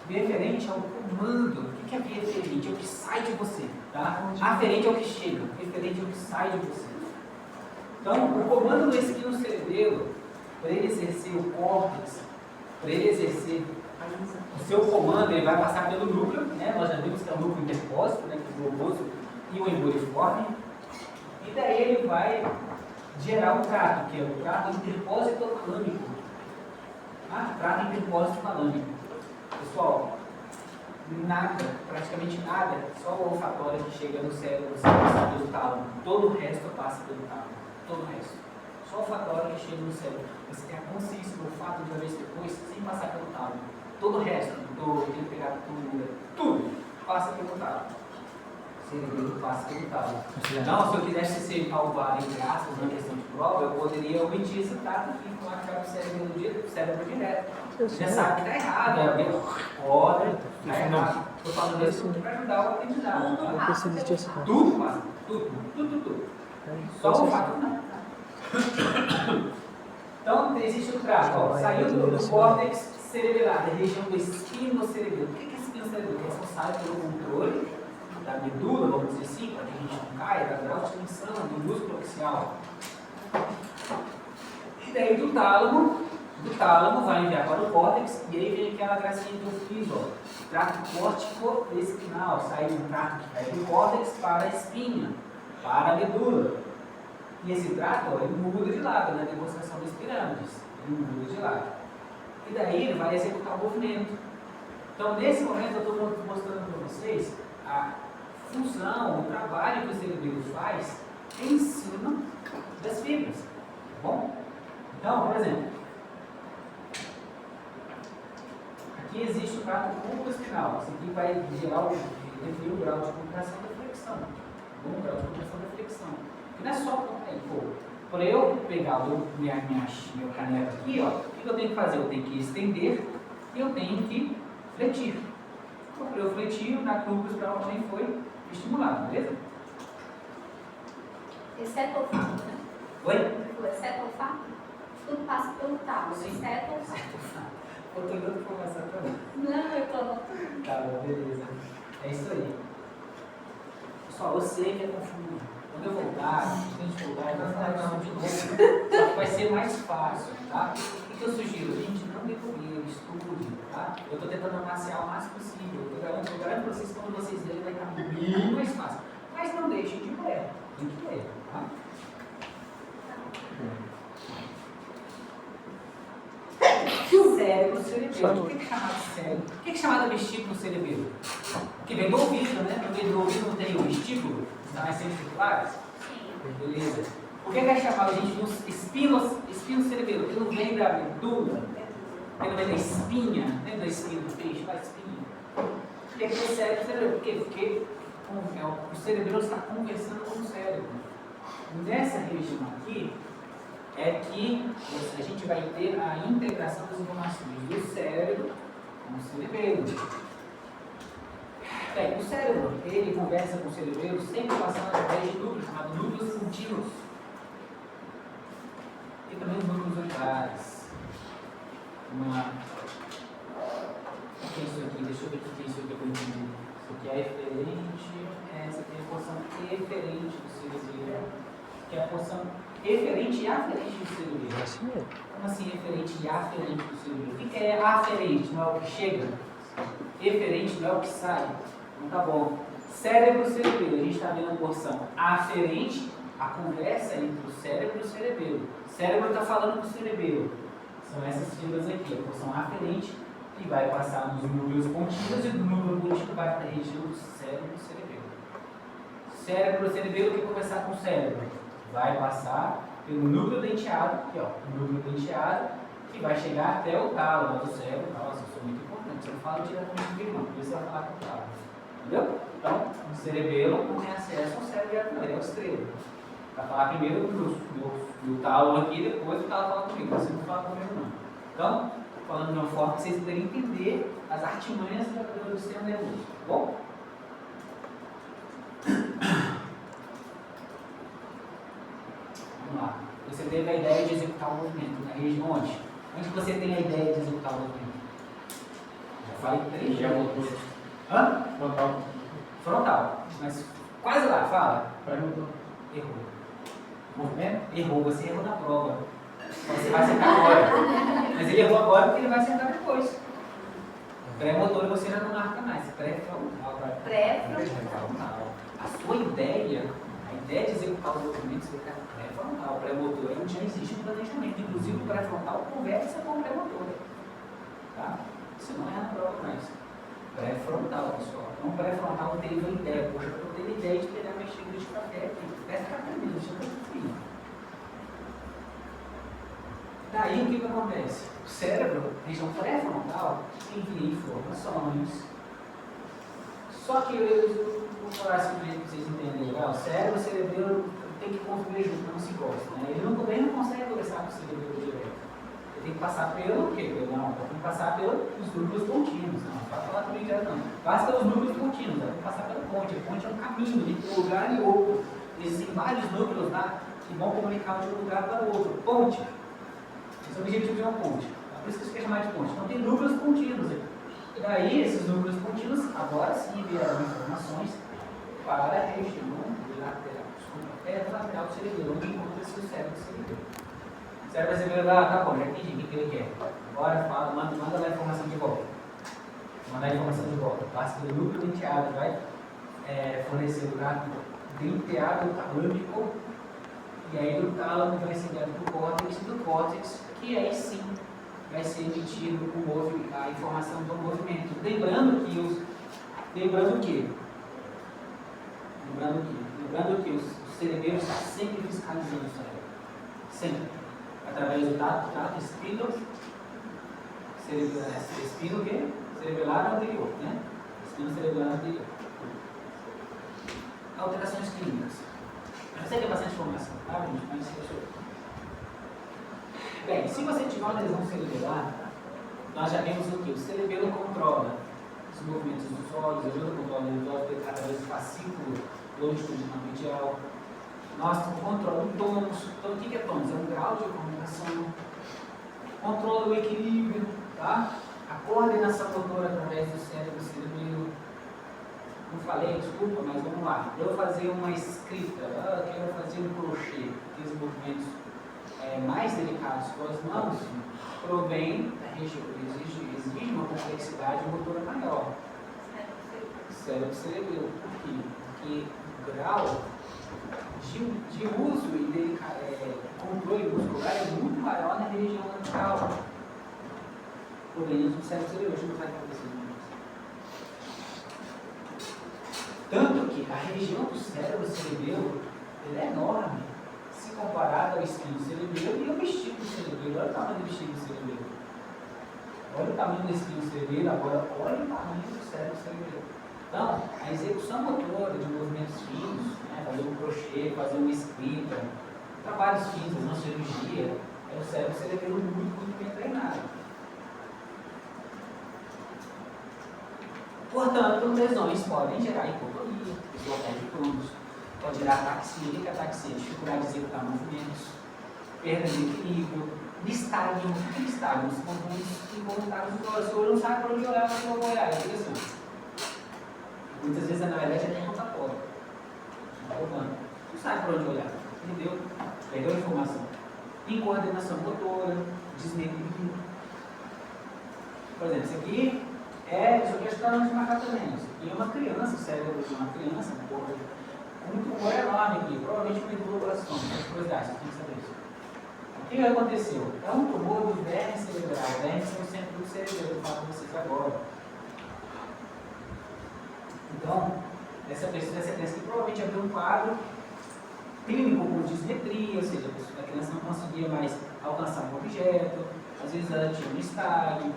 Via eferente é o comando. O que é via eferente? É o que sai de você. Tá? Aferente é o que chega. Eferente é o que sai de você. Então, o comando do espinocerebelo, para ele exercer o córtex, para ele exercer o seu comando, ele vai passar pelo núcleo, né? Nós já vimos que é o núcleo interpósito, né? Que é o globoso e o emboliforme. E daí ele vai gerar o trato, que é o trato interpósito talâmico. Trato interpósito talâmico. Pessoal, nada, praticamente nada, só o olfatório que chega no cérebro, você passa pelo tálamo. Todo o resto passa pelo tálamo. Todo o resto. Só o olfatório que chega no cérebro. Você tem a consciência do olfato de uma vez depois, sem passar pelo tálamo. Todo o resto, temperatura, tudo passa pelo tálamo. O cerebelo passa pelo tálamo. Não, se eu quisesse ser calvário em aspas, na questão de prova, eu poderia omitir esse trato aqui e falar que era o cérebro direto. Você já sabe que está errado, é bem hora, está errado. Estou falando isso para ajudar o aprendizado. Tudo passa, tudo. Só o fato não. Então, existe o trato, ó, saiu do córtex cerebelar, da região do espinocerebelo. O que é espinocerebelo? É responsável pelo controle da medula, vamos dizer assim, para que a gente não caia, da grau de tensão, do músculo axial. E daí do tálamo vai enviar para o córtex, e aí vem aquela gracinha que eu fiz, ó, trato córtico-espinal, sai um trato que vai do córtex para a espinha, para a medula. E esse trato, ó, ele muda de lado, na demonstração das pirâmides, ele muda de lado. E daí ele vai executar o movimento. Então, nesse momento, eu estou mostrando para vocês a função, o trabalho que o cerebelo faz em cima das fibras. Tá bom? Então, por exemplo, aqui existe o trato cúmulo-espinal. Isso aqui vai gerar definir o grau de contração da flexão. O grau de contração da flexão. Não é só para eu pegar meu caneco aqui, ó, o que eu tenho que fazer? Eu tenho que estender e eu tenho que fletir. Então, para eu fletir, o núcleo espiral também foi estimulado, beleza? Exceto o olfato, né? Oi? Exceto o olfato? Tudo passa pelo tálamo, exceto o olfato. Eu estou dando informação para mim. Não, eu estou anotando. Tá bom, beleza. É isso aí. Pessoal, eu sei que é confuso. Quando eu voltar, eu vou falar isso de novo. Só que vai ser mais fácil, tá? O que eu sugiro? Gente, não decorrer, estude, tá? Eu estou tentando amaciar o máximo possível. Eu garanto para vocês, quando vocês lerem, vai estar bem mais fácil. Mas não deixem de ler. Tem que ler, tá? Cérebro cerebelo. O que é chamado cérebro? O que é chamado vestíbulo cerebelo? Que vem do ouvido, né? No meio do ouvido não tem o vestíbulo? Está mais circulares? Sim. Beleza. Por que é chamado, gente, de espino cerebelo? Porque não vem da medula, porque não vem da espinha, né? Da espinha do peixe, da espinha. Por que é cérebro cerebelo? Por quê? Porque o cerebelo está conversando com o cérebro. Nessa região aqui, é que a gente vai ter a integração das informações do cérebro com o cerebelo. Bem, o cérebro, ele conversa com o cerebelo sempre passando através de núcleos, chamados núcleos contínuos. Tem também os núcleos oculares. O que é isso aqui? Deixa eu ver o que é isso aqui que eu entendi. Isso aqui é eferente, essa aqui é a porção eferente do cerebelo, que é a porção eferente e aferente do cerebelo. É assim mesmo. Como assim eferente e aferente do cerebelo? O que é aferente? Não é o que chega? Eferente não é o que sai? Então tá bom. Cérebro e cerebelo. A gente está vendo a porção aferente, a conversa entre o cérebro e o cerebelo. O cérebro está falando com o cerebelo. São essas fibras aqui, a porção aferente, que vai passar nos núcleos contínuos e do núcleo contínuo vai para a região do cérebro e do cerebelo. Cérebro e cerebelo quer conversar com o cérebro. Vai passar pelo núcleo denteado, aqui ó, o núcleo denteado, que vai chegar até o tálamo do cérebro. Nossa, isso é muito importante. Você não fala diretamente com o irmão, por isso você vai falar com o tálamo. Entendeu? Então, o cerebelo não tem acesso ao cérebro diretamente, ele é o estrela. Vai falar primeiro do tálamo aqui, depois o tálamo fala comigo. Você não fala comigo não. Então, falando de uma forma que vocês puderem entender as artimanhas do sistema nervoso. Tá bom? Vamos lá. Você teve a ideia de executar o movimento na região onde? Onde você tem a ideia de executar o movimento? Já falei 3 vezes. Hã? Frontal. Frontal. Mas quase lá, fala. Perguntou. Errou. Movimento? Errou. Você errou na prova. Você vai acertar agora. Mas ele errou agora porque ele vai acertar depois. Pré-motor você já não marca mais. Pré-frontal. Pré-frontal. A sua ideia, a ideia de executar os movimentos vai ficar pré-frontal. Pré-motor já existe no planejamento. Inclusive o pré-frontal conversa com o pré-motor. Tá? Isso não é na prova mais. Pré-frontal, pessoal. Então, pré-frontal teve a ideia. Poxa, eu tenho a ideia de pegar minha xícara de café aqui. Peça café mesmo, deixa eu frio. Daí o que acontece? O cérebro, região pré-frontal, envia informações. Só que eu vou falar assim para vocês entenderem. O cérebro e o cerebelo tem que conviver junto, não se gostam. Né? Ele não consegue conversar com o cerebelo direto. Ele tem que passar pelo quê? Não, tem que passar pelos núcleos contínuos. Não pode falar comigo direto não. Passa pelos núcleos contínuos, tem que passar pela ponte. A ponte é um caminho de um lugar e outro. Existem vários núcleos lá que vão comunicar de um lugar para o outro. Ponte. Esse é o objetivo de uma ponte. Por isso que isso quer chamar de ponte. Então tem núcleos contínuos aqui. E daí esses núcleos contínuos agora sim enviarão informações para a região lateral do cerebelo, onde encontra-se o cérebro do cerebelo. O cérebro do cerebelo tá bom, já entendi o que ele quer. Agora fala, manda lá a informação de volta. Mandar a informação de volta. Passa pelo núcleo denteado, vai fornecer o trato denteado talâmico. E aí do tálamo vai ser enviado para o córtex, e do córtex, que aí sim vai ser emitido a informação do movimento. Lembrando que o cerebelo está sempre fiscalizando o cérebro. Sempre. Através do trato cerebelar anterior, né? Espino cerebelar anterior. Alterações clínicas. Eu sei que é bastante informação, tá, gente? Mas deixa eu... Bem, se você tiver uma lesão cerebelar, nós já vemos o que? O cerebelo controla os movimentos dos olhos, ajuda a controlar os olhos através do fascículo longitudinal medial. Nós controlamos o tônus. Então, o que é tônus? É um grau de comunicação. Controla o equilíbrio, tá? A coordenação motora através do cérebro e cerebelo. Não falei, desculpa, mas vamos lá. Eu vou fazer uma escrita, eu quero fazer um crochê, aqueles movimentos mais delicados com as mãos, provém da região, exige uma complexidade motora maior. Cérebro e cerebelo. Por quê? Porque o grau de uso e controle muscular é muito maior na região lateral. Proveniente do cérebro e cerebelo. Deixa eu mostrar aqui para vocês. Tanto que a região do cérebro cerebelo é enorme, se comparada ao espinho cerebelo e ao vestíbulo cerebelo. Olha o tamanho do vestíbulo cerebelo. Olha o tamanho do espinho cerebelo, agora olha o tamanho do cérebro cerebelo. Então, a execução motora de movimentos finos, né, fazer um crochê, fazer uma escrita, trabalhos finos, uma cirurgia, é o cérebro cerebelo muito bem treinado. Portanto, lesões podem gerar hipotonia, deslocar de tônus, pode gerar ataxia, que ataxia, dificuldade de executar movimentos. perda de equilíbrio, nistagmo. O que é nistagmo? São movimentos involuntários dos olhos. Se o olho não sabe para onde olhar, mas eu vou olhar. É interessante. Muitas vezes, na verdade, é nem rotatório. Não sabe para onde olhar. Entendeu? Perdeu a informação. Incoordenação motora, desmetria. Por exemplo, isso aqui é questão de marcar também. Isso aqui é uma criança, o cérebro de uma criança, um corpo muito enorme aqui, provavelmente uma edulcoração, curiosidade, você tem que saber isso. O que aconteceu? É um tumor do verme cerebral. O verme é o centro do cérebro, eu falo com vocês agora. Então, essa criança que provavelmente abriu um quadro clínico com dismetria, ou seja, a criança não conseguia mais alcançar um objeto, às vezes ela tinha um estagno,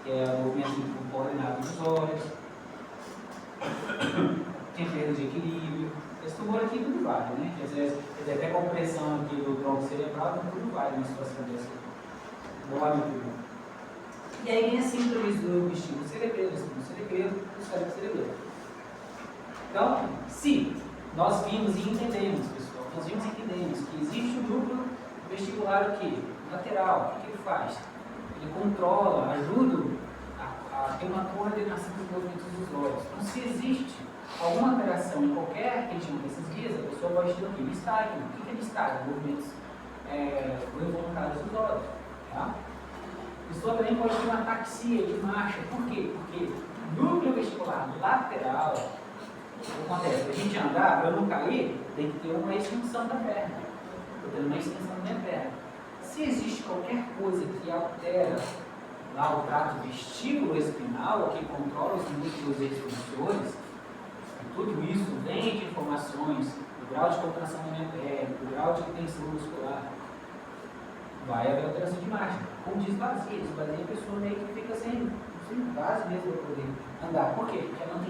que é o movimento coordenado dos olhos, tinha perda de equilíbrio. Esse tumor aqui tudo vale, né? Quer dizer, até a compressão aqui do tronco cerebral, tudo vale numa situação dessa. E aí vem a síndrome do vestíbulo cerebelo, do cérebro cerebelo. Então, se nós vimos e entendemos, pessoal, nós vimos e entendemos que existe um núcleo vestibular aqui, lateral, o que ele faz? Ele controla, ajuda a ter uma coordenação dos movimentos dos olhos. Então, se existe alguma alteração em qualquer região desses dias, a pessoa pode ter o quê? Nistagmo. O que é nistagmo? Movimentos involuntários dos olhos. Tá? A pessoa também pode ter uma ataxia de marcha. Por quê? Porque núcleo vestibular lateral, o que acontece? Para a gente andar, para eu não cair, tem que ter uma extensão da perna. Estou tendo uma extensão da minha perna. Se existe qualquer coisa que altera lá o trato vestíbulo espinal, que controla os músculos extensores, tudo isso vem de informações do grau de contração da minha perna, do grau de tensão muscular. Vai haver alteração de marcha. Como desvazia, a pessoa meio que fica sem base mesmo para poder andar. Por quê? Porque ela não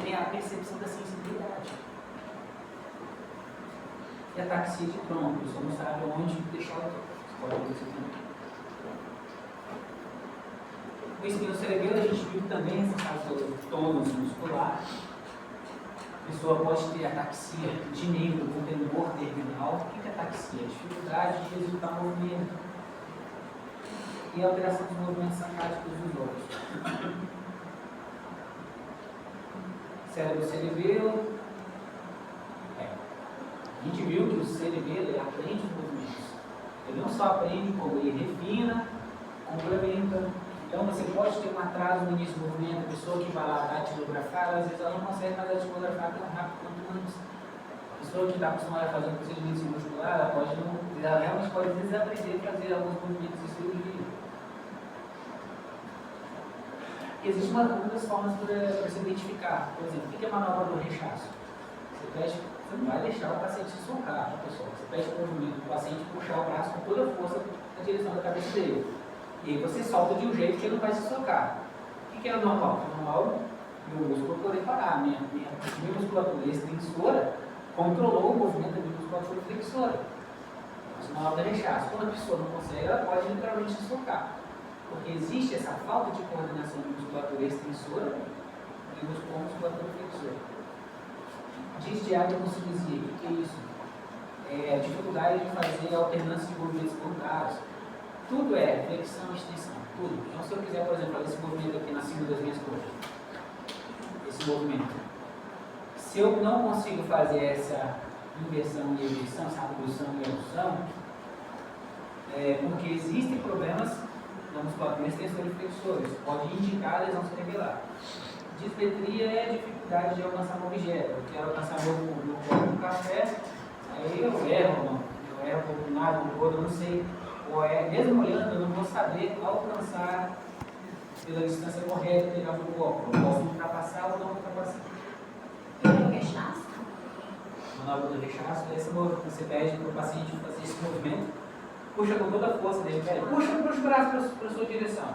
tem a percepção da sensibilidade. E a ataxia de tronco, a pessoa não sabe onde deixar o tronco. Pode acontecer também. O espinho cerebelo, a gente viu também essa causa do tônus muscular. A pessoa pode ter ataxia de nível com temor terminal. O que é ataxia? Dificuldade de executar movimento. E alteração dos movimentos sacáticos dos olhos. Cérebro cerebelo. A gente viu que o cerebelo ele aprende os movimentos. Ele não só aprende, como ele refina, complementa. Então você pode ter um atraso no início do movimento, a pessoa que vai lá datilografar, às vezes ela não consegue mais datilografar tão rápido quanto antes. A pessoa que está acostumada a fazer um procedimento muscular, ela realmente pode desaprender a fazer alguns movimentos de cirurgia. Existem muitas formas para se identificar. Por exemplo, o que é a manobra do rechaço? Você não vai deixar o paciente se socar, pessoal. Você pede para o movimento do paciente puxar o braço com toda a força na direção da cabeça dele. E aí você solta de um jeito que ele não vai se socar. O que é o normal? O normal é o músculo poder parar. Minha musculatura extensora controlou o movimento da minha musculatura flexora. Isso é uma aula de rechaço. Quando a pessoa não consegue, ela pode literalmente se socar. Porque existe essa falta de coordenação de musculatura extensora e musculatura flexora. Disdiagonocilisia, o que é isso? É a dificuldade de fazer alternância de movimentos voluntários. Tudo é flexão e extensão, tudo. Então, se eu quiser, por exemplo, fazer esse movimento aqui na cima das minhas coxas, esse movimento, se eu não consigo fazer essa inversão e ejeção, essa abdução e abdução, porque existem problemas na musculatura extensora e flexora, isso pode indicar lesão cerebelar. Dismetria é a dificuldade de alcançar um objeto. Eu quero alcançar meu copo no café, aí eu erro um lado, um outro, eu não sei. Ou mesmo olhando, eu não vou saber alcançar pela distância correta, pegar o copo. Eu posso ultrapassar ou não ultrapassar. Tem o rechaço? Manobra do rechaço, você pede para o paciente fazer esse movimento, puxa com toda a força dele, puxa os braços para a sua direção.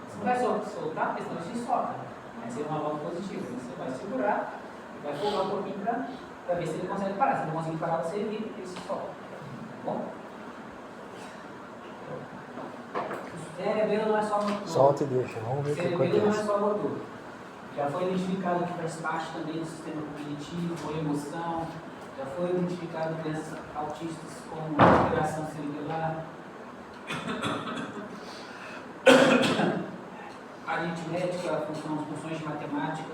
Você não vai soltar, porque senão se solta. Vai ser uma volta positiva. Você vai segurar, vai folgar um pouquinho para ver se ele consegue parar. Se não conseguir parar, você evita que ele se solta. Tá bom? O cerebelo não é só motor. Solta e deixa, vamos ver o que Cerebelo não é acontece. só motor. Já foi identificado que faz parte também do sistema cognitivo, emoção, Já foi identificado doenças autistas com alteração cerebral. Aritmética, funções de matemática.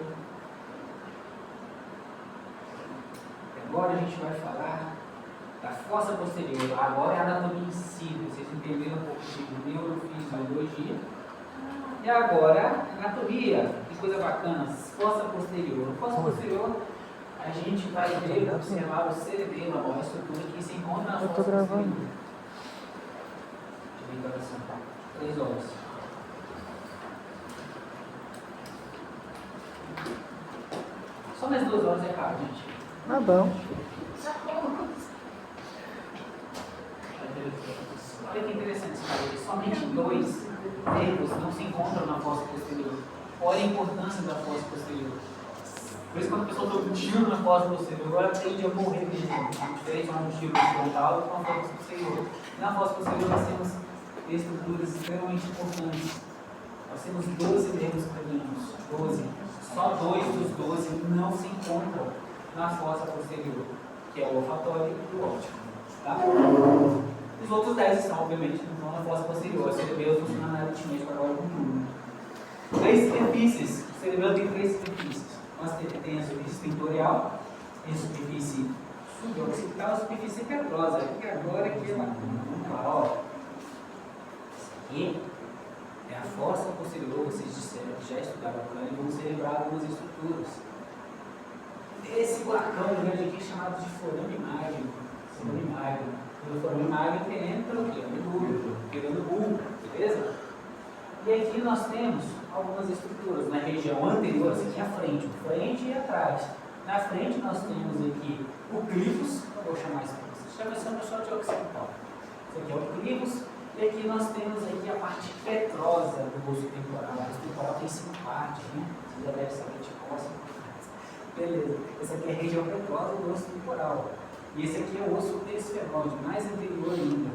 Agora a gente vai falar da fossa posterior. Agora é a anatomia em si. Vocês entenderam um pouco de neurofisiologia. E agora, anatomia. Que coisa bacana. Fossa posterior. Fossa posterior, a gente vai ver, observar o cerebelo, a estrutura que se encontra na fossa posterior. Deixa eu ver agora são 3 horas. Só mais 2 horas é caro, gente. Tá bom. Olha que interessante esse caso. Somente 2 nervos não se encontram na fossa posterior. Olha a importância da fossa posterior. Por isso, quando a pessoa toma um tiro na fossa posterior, ela tende a morrer mesmo. Diferente de um tiro frontal com a fossa posterior. Na fossa posterior, nós temos estruturas extremamente importantes. Nós temos 12 nervos cranianos. 12. Só 2 dos 12 não se encontram na fossa posterior, que é o olfatório e o óptico. Tá? Os outros 10 estão, obviamente, não na fossa posterior. O cerebelo funciona na aritmética agora com tudo. 3 superfícies. O cerebelo tem 3 superfícies. Nós temos a superfície tentorial, tem a superfície suboccipital e a superfície petrosa. Aqui agora aqui é bacana. Vamos lá, ó. Isso aqui é a fossa posterior. Vocês disseram que já estudaram a plano e vão celebrar algumas estruturas. Esse buracão grande aqui é chamado de forame magno. Forame magno. No forame magno que entra o quê? O bulbo, pegando bulbo, beleza? E aqui nós temos algumas estruturas. Na região anterior, essa aqui é a frente e atrás. Na frente nós temos aqui o clivus, eu vou chamar isso para vocês. Chama isso só de occipital. Esse aqui é o clivus. E aqui nós temos aqui a parte petrosa do osso temporal. O osso temporal tem 5 partes, né? Você já deve saber de qual. Beleza. Essa aqui é a região petrosa do osso temporal. E esse aqui é o osso esfenóide, mais anterior ainda.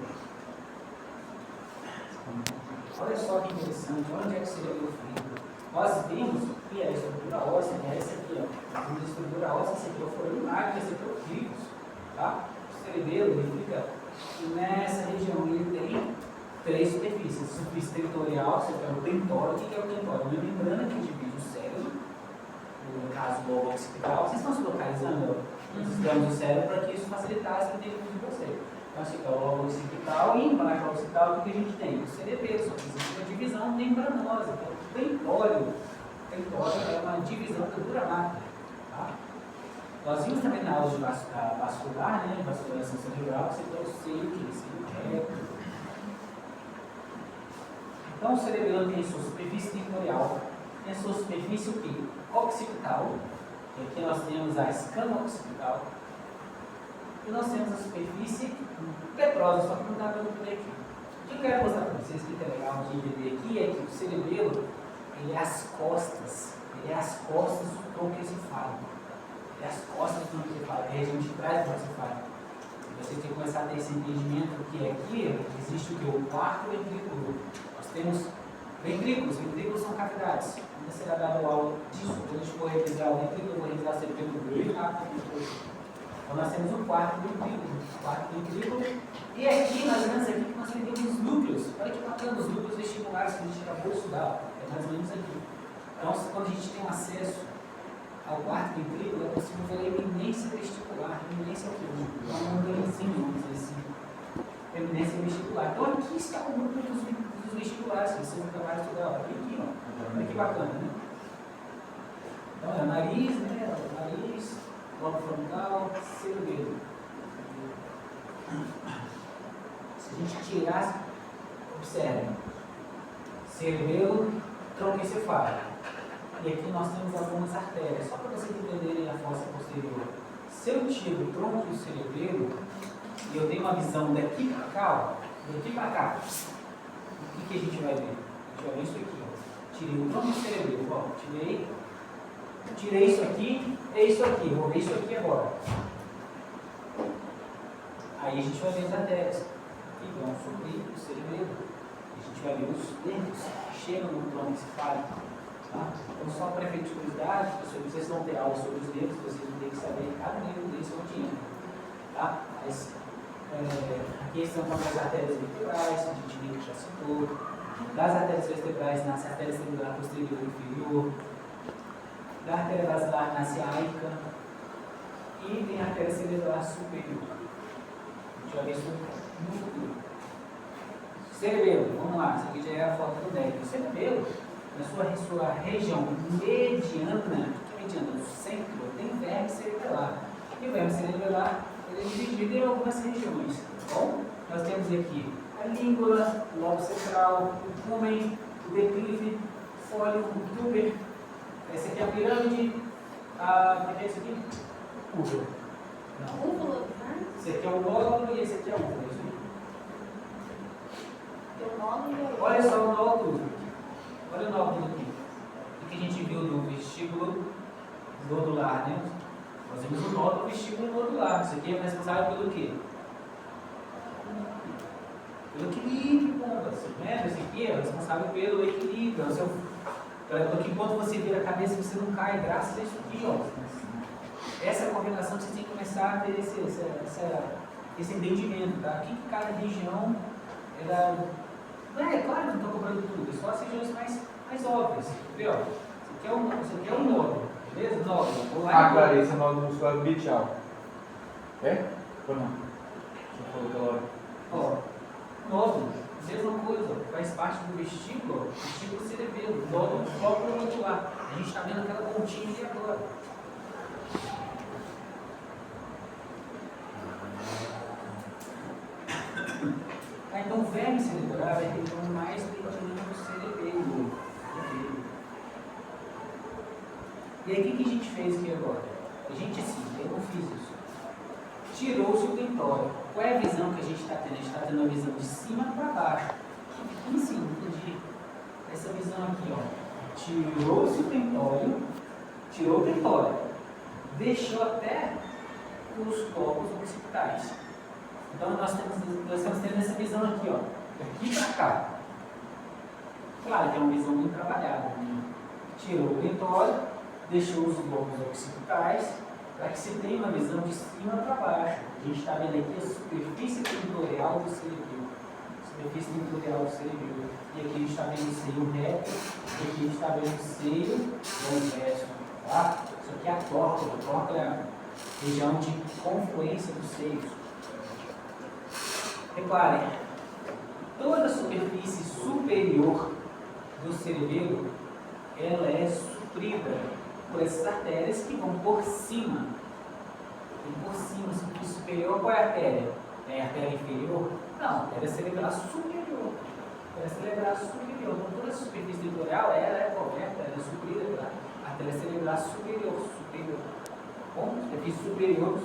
Olha só que interessante, onde é que seria o frio? Nós vimos que a estrutura óssea é essa aqui, ó. A estrutura óssea, esse aqui é o forame magno, esse aqui é o clivus, tá? O cerebelo, ele fica nessa região, ele tem 3 superfícies. Superfície territorial, você tem o tentório. O que é o tentório? Uma membrana que divide o cérebro, no caso do lobo occipital. Vocês estão se localizando? Nós estudamos o cérebro para que isso facilitasse o entendimento de vocês. Então, esse aqui é o lobo occipital e embaixo do occipital o que a gente tem? O cerebelo, só que existe uma divisão membranosa, que é o tentório. O tentório é uma divisão da dura máquina. Tá? Nós vimos também na aula de vascular, né? Vascularização cerebral, você tem o seio, que é seio reto. Então, o cerebelo tem sua superfície tentorial, tem sua superfície o quê? Occipital. E aqui nós temos a escama occipital. E nós temos a superfície petrosa, só que não dá para ver aqui. O que eu quero mostrar para vocês, que é legal de entender aqui, é que o cerebelo, ele é as costas do tronco encefálico. Ele é as costas do tronco encefálico, é a região de trás do tronco encefálico. Vocês têm que começar a ter esse entendimento que aqui existe o que? O quarto ventrículo. Nós temos ventrículos são cavidades. Ainda será dado aula disso. Quando a gente for revisar o ventrículo, eu vou revisar o cerebelo bem rápido. Então nós temos o quarto ventrículo. E aqui, mais ou menos aqui, que nós temos os núcleos. Olha que bacana, os núcleos vestibulares que a gente acabou de estudar. É mais ou menos aqui. Então, quando a gente tem acesso ao quarto ventrículo, é possível ver a eminência vestibular. Eminência é o que? Um ganhozinho, vamos dizer assim. Eminência vestibular. Então aqui está o núcleo dos vestibulares, que vocês acabaram de estudar. Olha aqui, ó. Olha que bacana, né? Então é o nariz, né? O nariz, lobo frontal, cerebelo. Se a gente tirasse, observe, cerebelo, tronco encefálico. E aqui nós temos algumas artérias, só para vocês entenderem a fossa posterior. Se eu tiro o tronco e o cerebelo, e eu tenho uma visão daqui para cá, ó, daqui para cá, o que a gente vai ver? A gente vai ver isso aqui, ó. Tirei o tronco e o cerebelo, ó, tirei isso aqui, é isso aqui, vou ver isso aqui agora. Aí a gente vai ver as artérias, que vão suprir o cerebelo. A gente vai ver os nervos que chegam no tronco encefálico. Tá? Então, só para efeito de curiosidade, vocês vão ter aula sobre os nervos, vocês vão ter que saber cada nervo desse onde entra. Tá? Mas, aqui estão as artérias vertebrais, que a gente viu que já citou. Das artérias vertebrais nasce a artéria cerebral posterior e inferior. Da artéria basilar nasce a áica. E tem a artéria cerebral superior. A gente vai ver isso no futuro. Cerebelo, vamos lá, isso aqui já é a foto do médico. O cerebelo, na sua região mediana, que é mediana, no centro, tem verme cerebelar. E o verme cerebelar ele é dividido em algumas regiões. Tá bom? Nós temos aqui a língula, o lobo central, o cúmen, o declive, o fólio, o tuber. Essa aqui é a pirâmide. O que é isso aqui? Úvula. Não. Úvula, né? Esse aqui é o nódulo e esse aqui é o úvula. Tem o nódulo e o Olha só o nódulo. Olha o nódulo aqui. O que a gente viu no vestíbulo nodular, né? Nós vimos o nódulo vestíbulo nodular. Isso aqui é responsável pelo quê? Pelo equilíbrio, bombas. Né? Esse aqui é responsável pelo equilíbrio. Porque quando você vira a cabeça, você não cai, graças a isso aqui, ó. Essa coordenação você tem que começar a ter esse entendimento, tá? Aqui que cada região era. É claro que não estou cobrando tudo, é só as regiões mais óbvias. Viu? Isso aqui é um nódulo, beleza? Nódulo. Vou lá Ah, claro, esse é o nódulo muscular medial. É? Ou não? Você falou aquela hora. Ó, nódulo, mesma coisa, faz parte do vestíbulo cerebelo, nódulo próprio nodular. A gente está vendo aquela pontinha ali agora. Então, o verme cerebral é a região mais mediana do cerebelo. E aí, o que a gente fez aqui agora? A gente, assim, eu não fiz isso. Tirou-se o tentório. Qual é a visão que a gente está tendo? A gente está tendo a visão de cima para baixo. Como assim? Entendi. Essa visão aqui, ó. Tirou-se o tentório, tirou o tentório. Deixou até os lobos occipitais. Então, nós estamos tendo essa visão aqui, ó. Daqui para cá. Claro que é uma visão muito trabalhada. Né? Tirou o tentório, deixou os lobos occipitais, para que se tenha uma visão de cima para baixo. A gente está vendo aqui a superfície tentorial do cerebelo. Superfície tentorial do cerebelo. E aqui a gente está vendo o seio reto, e aqui a gente está vendo o seio transverso. Tá? Isso aqui é a córtega. A córtega é a região de confluência dos seios. Reparem, toda a superfície superior do cerebelo, ela é suprida por essas artérias que vão por cima. E por cima, superfície superior, qual é a artéria? É a artéria inferior? Não, a artéria cerebral superior. A artéria cerebral superior. Então, toda a superfície tentorial, ela é coberta, ela é suprida pela artéria cerebral superior. Bom, superfície superior do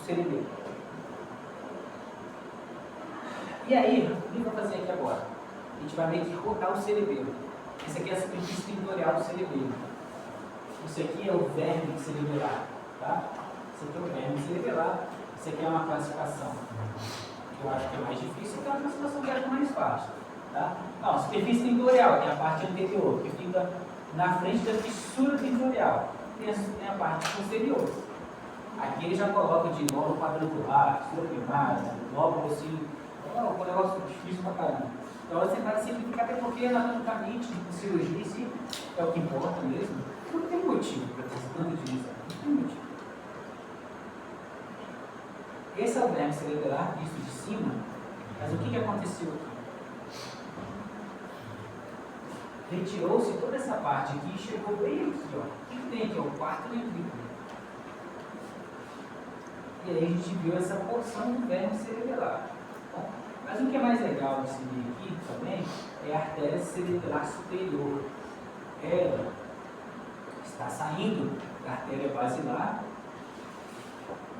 cerebelo. E aí, o que eu vou fazer aqui agora? A gente vai meio que rodar o cerebelo. Essa aqui é a superfície tentorial do cerebelo. Isso aqui é o verme cerebelar, tá? Isso aqui é o verme cerebelar. Isso aqui é uma classificação que eu acho que é mais difícil, então é uma classificação que eu acho mais fácil, tá? Não, superfície tentorial, que é a parte anterior, que fica na frente da fissura tentorial. Tem a parte posterior. Aqui ele já coloca de lóbulo quadrangular, fissura primária, lóbulo assim. Um negócio difícil pra caramba. Então você vai simplificar, até porque anatomicamente, de cirurgia em si, é o que importa mesmo. Não tem motivo para ter tanto disso. Não tem motivo. Esse é o verme cerebelar, visto de cima, mas o que aconteceu aqui? Retirou-se toda essa parte aqui e chegou bem aqui, ó. O que tem aqui? O quarto ventrículo. E aí a gente viu essa porção do verme cerebelar. Mas o que é mais legal de se ver aqui também é a artéria cerebral superior. Ela está saindo da artéria basilar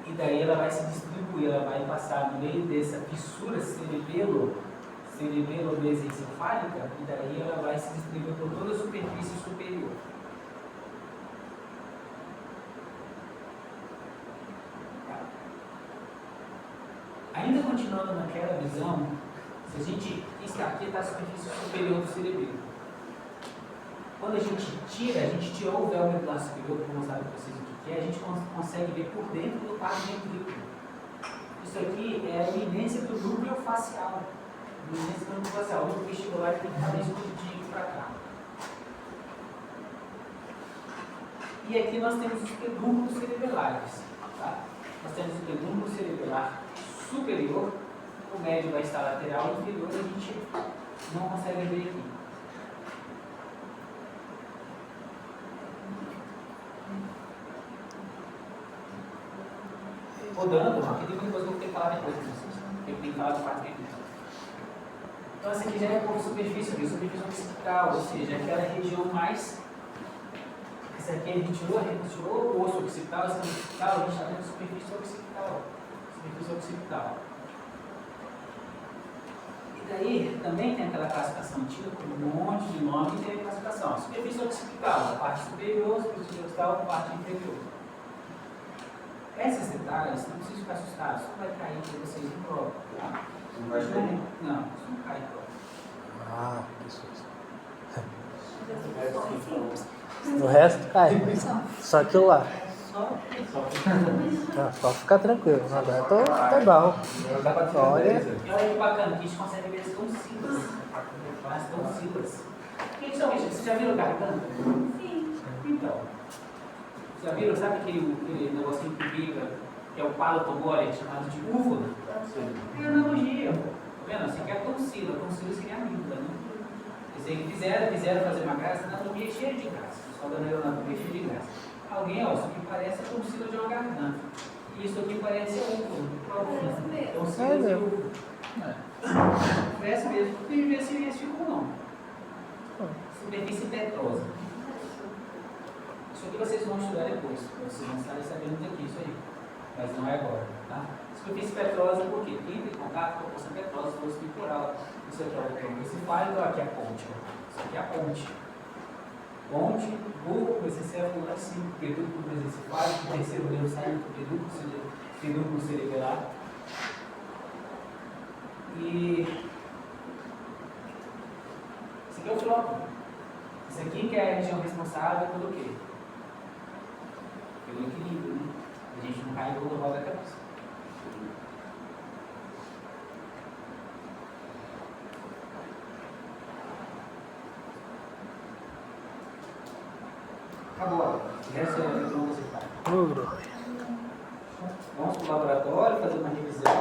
e daí ela vai se distribuir, ela vai passar no meio dessa fissura cerebelo-mesencefálica e daí ela vai se distribuir por toda a superfície superior. Ainda continuando naquela visão, se a gente. Isso aqui está a superfície superior do cerebelo. Quando a gente tirou o véu medular superior, para mostrar para vocês o que é, a gente consegue ver por dentro do quadro ventrículo. Isso aqui é a eminência do núcleo facial. Eminência do núcleo facial. O vestibular tem que estar escondidinho para cá. E aqui nós temos os pedúnculos cerebelares. Tá? Nós temos o pedúnculo cerebelar superior, o médio vai estar lateral, o inferior a gente não consegue ver aqui. Rodando, aqui tem muita coisa que eu tenho que falar depois com vocês. Eu tenho que falar do quarto aqui. Então essa aqui já é a superfície occipital, ou seja, aquela região mais. Essa aqui a gente retirou o osso occipital, essa occipital, a gente está vendo superfície occipital. Superfície occipital. E daí também tem aquela classificação antiga com um monte de nome e tem a classificação. A superfície occipital, a parte superior, superfície occipital, a parte inferior. Esses detalhes, não precisa ficar assustado, isso não vai cair para vocês em prova. Tá? Não vai cair? Não, isso não cai em prova. Ah, que susto. O resto cai. Só aquilo lá. Não, só ficar tranquilo. Agora tô bom. Dá pra tirar Olha. 10 E olha que bacana, que a gente consegue ver as tonsilas. As tonsilas. O que são isso? Vocês já viram garganta? Sim. Então. Já viram? Sabe aquele negocinho que vibra, que é o palatomole, chamado de úvula? É analogia, pô. Tá vendo? Assim que é a tonsila. A tonsila seria a amígdala, né? Quiseram fazer uma graça, a anatomia é cheia de graça. O pessoal da neuroanatomia é cheio de graça. Alguém, ó, isso aqui parece a tonsila de uma garganta. E isso aqui parece a úvula. Parece mesmo. Tonsila de úvula. Parece mesmo. Tem que ver se esse ficou ou não. Superfície petrosa. Isso aqui vocês vão estudar depois. Vocês vão estar sabendo daqui, isso aí. Mas não é agora, tá? Superfície petrosa, por quê? Entra em contato com a porção petrosa do osso temporal. Isso aqui é o botão principal, então aqui é a ponte. Ó. Isso aqui é a ponte. Ponte, bulbo, mesencéfalo lá em cima, pedúnculo mesencefálico, o terceiro dedo saindo do pedúnculo cerebelar. E esse aqui é o tronco. Isso aqui que é a região responsável pelo quê? Pelo equilíbrio, né? A gente não cai quando roda a cabeça. Acabou. Essa é a região você faz. Vamos para o laboratório, fazer uma revisão.